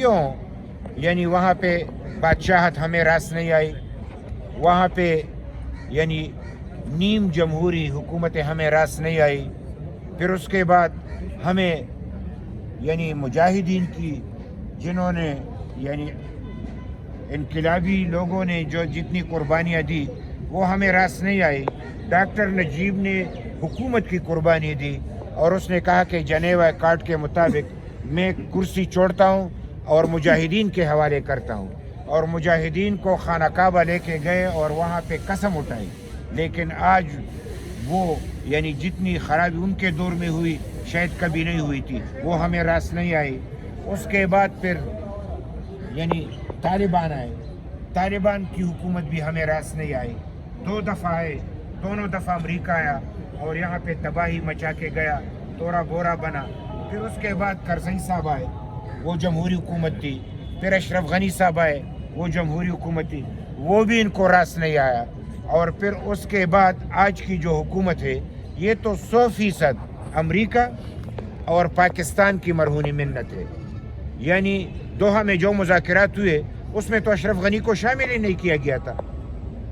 کیوں یعنی وہاں پہ بادشاہت ہمیں راس نہیں آئی، وہاں پہ یعنی نیم جمہوری حکومتیں ہمیں راس نہیں آئی، پھر اس کے بعد ہمیں یعنی مجاہدین کی جنہوں نے یعنی انقلابی لوگوں نے جو جتنی قربانیاں دی وہ ہمیں راس نہیں آئی۔ ڈاکٹر نجیب نے حکومت کی قربانی دی اور اس نے کہا کہ جنیوا ایکارڈ کے مطابق میں کرسی چھوڑتا ہوں اور مجاہدین کے حوالے کرتا ہوں، اور مجاہدین کو خانہ کعبہ لے کے گئے اور وہاں پہ قسم اٹھائی، لیکن آج وہ یعنی جتنی خرابی ان کے دور میں ہوئی شاید کبھی نہیں ہوئی تھی، وہ ہمیں راس نہیں آئی۔ اس کے بعد پھر یعنی طالبان آئے، طالبان کی حکومت بھی ہمیں راس نہیں آئی، 2 دفعہ آئے، دونوں دفعہ امریکہ آیا اور یہاں پہ تباہی مچا کے گیا، تورا بورا بنا۔ پھر اس کے بعد کرزئی صاحب آئے، وہ جمہوری حکومت تھی، پھر اشرف غنی صاحب آئے، وہ جمہوری حکومت تھی، وہ بھی ان کو راس نہیں آیا، اور پھر اس کے بعد آج کی جو حکومت ہے یہ تو 100% امریکہ اور پاکستان کی مرہون منت ہے۔ یعنی دوحہ میں جو مذاکرات ہوئے اس میں تو اشرف غنی کو شامل ہی نہیں کیا گیا تھا،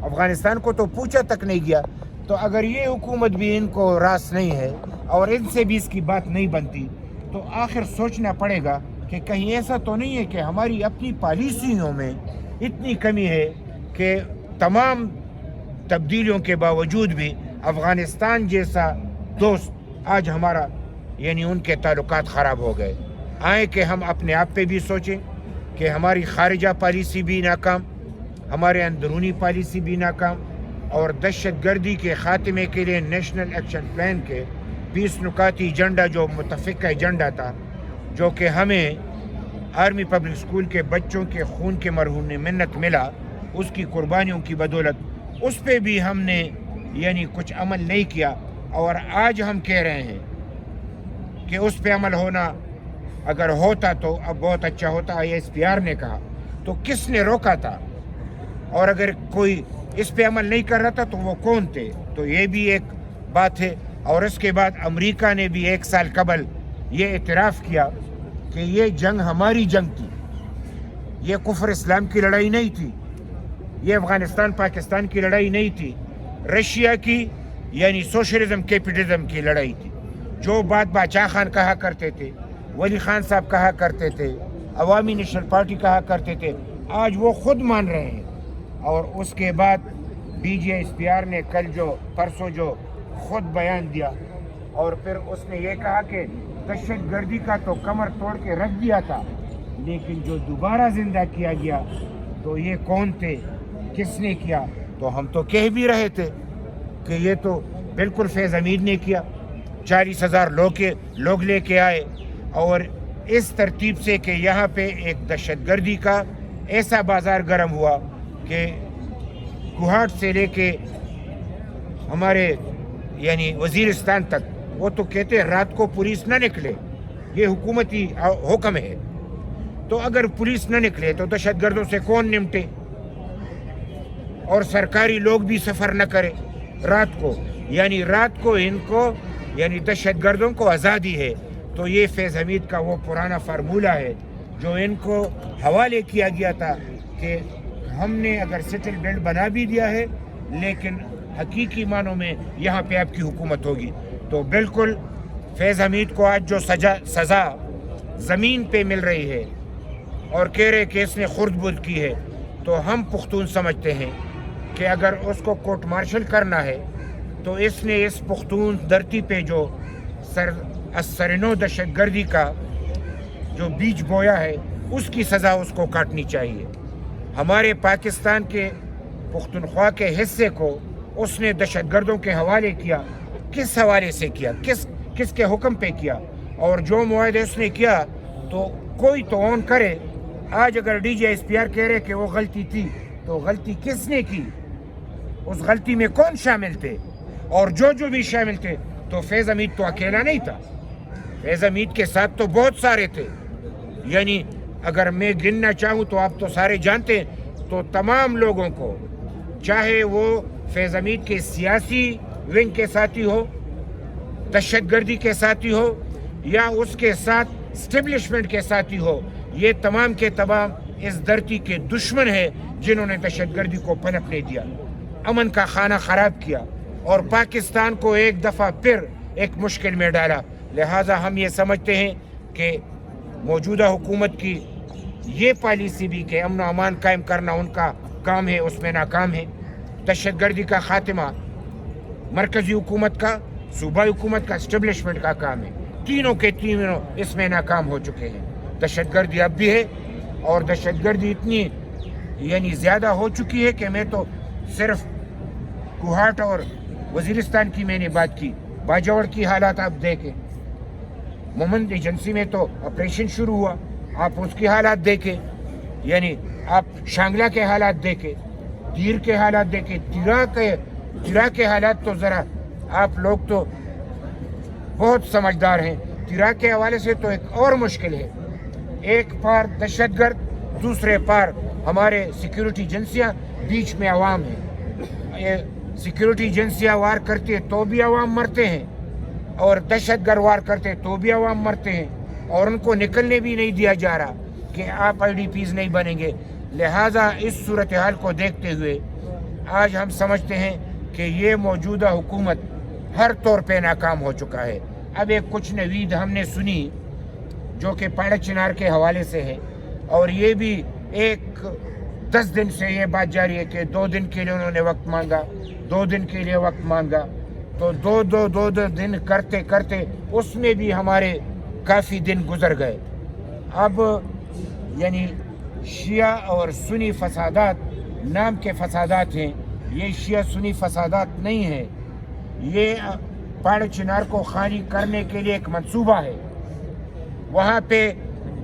افغانستان کو تو پوچھا تک نہیں گیا۔ تو اگر یہ حکومت بھی ان کو راس نہیں ہے اور ان سے بھی اس کی بات نہیں بنتی تو آخر سوچنا پڑے گا کہ کہیں ایسا تو نہیں ہے کہ ہماری اپنی پالیسیوں میں اتنی کمی ہے کہ تمام تبدیلیوں کے باوجود بھی افغانستان جیسا دوست آج ہمارا یعنی ان کے تعلقات خراب ہو گئے۔ آئیں کہ ہم اپنے آپ پہ بھی سوچیں کہ ہماری خارجہ پالیسی بھی ناکام، ہمارے اندرونی پالیسی بھی ناکام، اور دہشت گردی کے خاتمے کے لیے نیشنل ایکشن پلان کے 20 نکاتی ایجنڈا جو متفقہ ایجنڈا تھا، جو کہ ہمیں آرمی پبلک اسکول کے بچوں کے خون کے مرہون منت ملا اس کی قربانیوں کی بدولت، اس پہ بھی ہم نے یعنی کچھ عمل نہیں کیا، اور آج ہم کہہ رہے ہیں کہ اس پہ عمل ہونا اگر ہوتا تو اب بہت اچھا ہوتا۔ ISPR نے کہا تو کس نے روکا تھا، اور اگر کوئی اس پہ عمل نہیں کر رہا تھا تو وہ کون تھے؟ تو یہ بھی ایک بات ہے۔ اور اس کے بعد امریکہ نے بھی 1 سال قبل یہ اعتراف کیا کہ یہ جنگ ہماری جنگ تھی، یہ کفر اسلام کی لڑائی نہیں تھی، یہ افغانستان پاکستان کی لڑائی نہیں تھی، رشیا کی یعنی سوشلزم کیپٹلزم کی لڑائی تھی۔ جو بات باچا خان کہا کرتے تھے، ولی خان صاحب کہا کرتے تھے، عوامی نیشنل پارٹی کہا کرتے تھے، آج وہ خود مان رہے ہیں۔ اور اس کے بعد DGISPR نے پرسوں جو خود بیان دیا، اور پھر اس نے یہ کہا کہ دہشت گردی کا تو کمر توڑ کے رکھ دیا تھا، لیکن جو دوبارہ زندہ کیا گیا تو یہ کون تھے، کس نے کیا؟ تو ہم تو کہہ بھی رہے تھے کہ یہ تو بالکل فیض حمید نے کیا، 40,000 لوگ لے کے آئے، اور اس ترتیب سے کہ یہاں پہ ایک دہشت گردی کا ایسا بازار گرم ہوا کہ گوہاٹ سے لے کے ہمارے یعنی وزیرستان تک وہ تو کہتے ہیں رات کو پولیس نہ نکلے، یہ حکومتی حکم ہے، تو اگر پولیس نہ نکلے تو دہشت گردوں سے کون نمٹے، اور سرکاری لوگ بھی سفر نہ کرے رات کو، یعنی رات کو ان کو یعنی دہشت گردوں کو آزادی ہے۔ تو یہ فیض حمید کا وہ پرانا فارمولہ ہے جو ان کو حوالے کیا گیا تھا کہ ہم نے اگر سٹل بیلٹ بنا بھی دیا ہے لیکن حقیقی معنوں میں یہاں پہ آپ کی حکومت ہوگی۔ تو بالکل فیض حمید کو آج جو سزا زمین پہ مل رہی ہے اور کہہ رہے کہ اس نے خرد برد کی ہے، تو ہم پختون سمجھتے ہیں کہ اگر اس کو کورٹ مارشل کرنا ہے تو اس نے اس پختون دھرتی پہ جو سرنو دہشت گردی کا جو بیج بویا ہے اس کی سزا اس کو کاٹنی چاہیے۔ ہمارے پاکستان کے پختونخوا کے حصے کو اس نے دہشت گردوں کے حوالے کیا، کس حوالے سے کیا، کس کے حکم پہ کیا، اور جو معاہدے اس نے کیا تو کوئی تو اون کرے۔ آج اگر DGISPR کہہ رہے کہ وہ غلطی تھی تو غلطی کس نے کی، اس غلطی میں کون شامل تھے، اور جو بھی شامل تھے تو فیض حمید تو اکیلا نہیں تھا، فیض حمید کے ساتھ تو بہت سارے تھے، یعنی اگر میں گننا چاہوں تو آپ تو سارے جانتے ہیں، تو تمام لوگوں کو چاہے وہ فیض حمید کے سیاسی ونگ کے ساتھی ہو، دہشت گردی کے ساتھی ہو، یا اس کے ساتھ اسٹیبلشمنٹ کے ساتھی ہو، یہ تمام کے تمام اس دھرتی کے دشمن ہیں جنہوں نے دہشت گردی کو پنپنے دیا، امن کا خانہ خراب کیا اور پاکستان کو ایک دفعہ پھر ایک مشکل میں ڈالا۔ لہٰذا ہم یہ سمجھتے ہیں کہ موجودہ حکومت کی یہ پالیسی بھی کہ امن و امان قائم کرنا ان کا کام ہے، اس میں ناکام ہے۔ دہشت گردی کا خاتمہ مرکزی حکومت کا، صوبائی حکومت کا، اسٹیبلشمنٹ کا کام ہے۔ تینوں کے تینوں اس میں ناکام ہو چکے ہیں۔ دہشت گردی اب بھی ہے اور دہشت گردی اتنی زیادہ ہو چکی ہے کہ میں تو صرف کوہاٹ اور وزیرستان کی میں نے بات کی، باجوڑ کی حالات آپ دیکھیں، مومند ایجنسی میں تو آپریشن شروع ہوا، آپ اس کی حالات دیکھیں، آپ شانگلہ کے حالات دیکھیں، تیر کے حالات دیکھیں، تیرا کے حالات تو ذرا آپ لوگ تو بہت سمجھدار ہیں۔ تیرا کے حوالے سے تو ایک اور مشکل ہے، ایک پار دہشت گرد، دوسرے پار ہمارے سیکیورٹی ایجنسیاں، بیچ میں عوام ہیں۔ سیکیورٹی ایجنسیاں وار کرتی ہے تو بھی عوام مرتے ہیں، اور دہشت گرد وار کرتے تو بھی عوام مرتے ہیں، اور ان کو نکلنے بھی نہیں دیا جا رہا کہ آپ آئی ڈی پیز نہیں بنیں گے۔ لہٰذا اس صورتحال کو دیکھتے ہوئے آج ہم سمجھتے ہیں کہ یہ موجودہ حکومت ہر طور پہ ناکام ہو چکا ہے۔ اب ایک کچھ نوید ہم نے سنی جو کہ پاڑک چنار کے حوالے سے ہے، اور یہ بھی 10 دن سے یہ بات جاری ہے کہ 2 دن کے لیے انہوں نے وقت مانگا، 2 دن کے لیے وقت مانگا، تو دو دن کرتے کرتے اس میں بھی ہمارے کافی دن گزر گئے۔ اب شیعہ اور سنی فسادات نام کے فسادات ہیں، یہ شیعہ سنی فسادات نہیں ہیں، یہ پاڑک چنار کو خالی کرنے کے لیے ایک منصوبہ ہے۔ وہاں پہ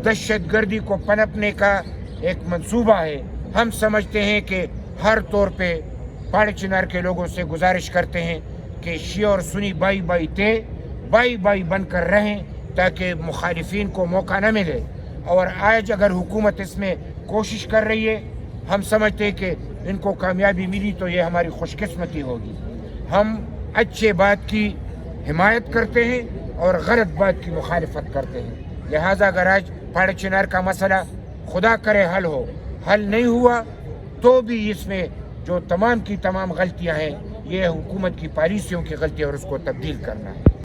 دہشت گردی کو پنپنے کا ایک منصوبہ ہے۔ ہم سمجھتے ہیں کہ ہر طور پہ پاڑک چنار کے لوگوں سے گزارش کرتے ہیں کہ شیعہ اور سنی بائی بن کر رہیں تاکہ مخالفین کو موقع نہ ملے، اور آج اگر حکومت اس میں کوشش کر رہی ہے، ہم سمجھتے ہیں کہ ان کو کامیابی ملی تو یہ ہماری خوش قسمتی ہوگی۔ ہم اچھے بات کی حمایت کرتے ہیں اور غلط بات کی مخالفت کرتے ہیں۔ لہٰذا اگر آج پاڑک چنار کا مسئلہ خدا کرے حل نہیں ہوا تو بھی اس میں جو تمام کی تمام غلطیاں ہیں، یہ حکومت کی پالیسیوں کی غلطی اور اس کو تبدیل کرنا ہے۔